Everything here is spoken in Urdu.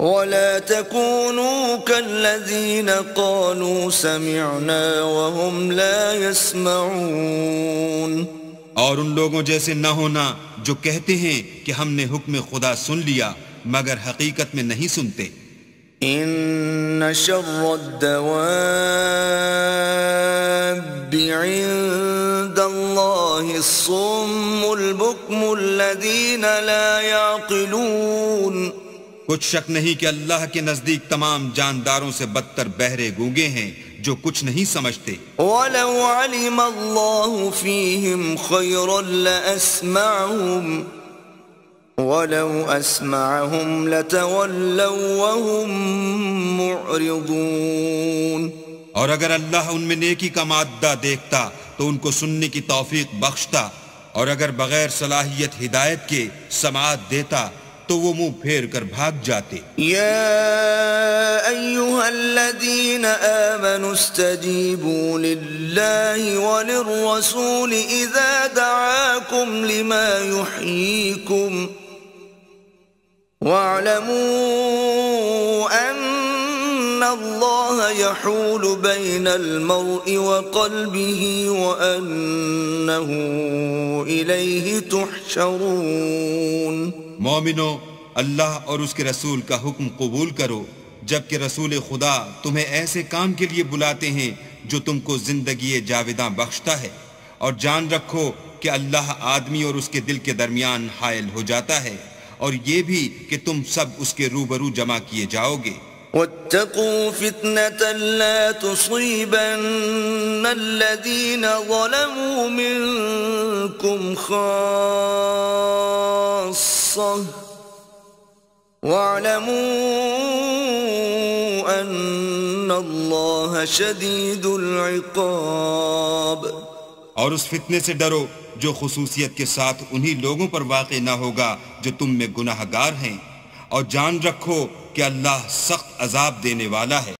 ولا تكونوا كالذين قالوا سمعنا وهم لا يسمعون، اور ان لوگوں جیسے نہ ہونا جو کہتے ہیں کہ ہم نے حکم خدا سن لیا مگر حقیقت میں نہیں سنتے۔ ان شر الدواب عند الله الصم البكم الذين لا يعقلون، کچھ شک نہیں کہ اللہ کے نزدیک تمام جانداروں سے بدتر بہرے گونگے ہیں جو کچھ نہیں سمجھتے۔ وَلَوْ عَلِمَ اللَّهُ فِيهِمْ خَيْرًا لَأَسْمَعَهُمْ وَلَوْ أَسْمَعَهُمْ لَتَوَلَّوْا وَهُمْ مُعْرِضُونَ، اور اگر اللہ ان میں نیکی کا مادہ دیکھتا تو ان کو سننے کی توفیق بخشتا، اور اگر بغیر صلاحیت ہدایت کے سماعت دیتا تو وہ منہ پھیر کر بھاگ جاتے۔ یا ایھا الذین آمنوا استجیبوا للہ وللرسول اذا دعاکم لما یحییکم واعلموا ان اللہ یحول بین المرء وقلبہ وانہ الیہ تحشرون۔ مومنو، اللہ اور اس کے رسول کا حکم قبول کرو جبکہ رسول خدا تمہیں ایسے کام کے لیے بلاتے ہیں جو تم کو زندگی جاوداں بخشتا ہے، اور جان رکھو کہ اللہ آدمی اور اس کے دل کے درمیان حائل ہو جاتا ہے، اور یہ بھی کہ تم سب اس کے روبرو جمع کیے جاؤ گے۔ واتقوا فتنة لا تصيبن الذين ظلموا منكم خاصة واعلموا أن الله شديد العقاب۔ اور اس فتنے سے ڈرو جو خصوصیت کے ساتھ انہی لوگوں پر واقع نہ ہوگا جو تم میں گناہ گار ہیں، اور جان رکھو کہ اللہ سخت عذاب دینے والا ہے۔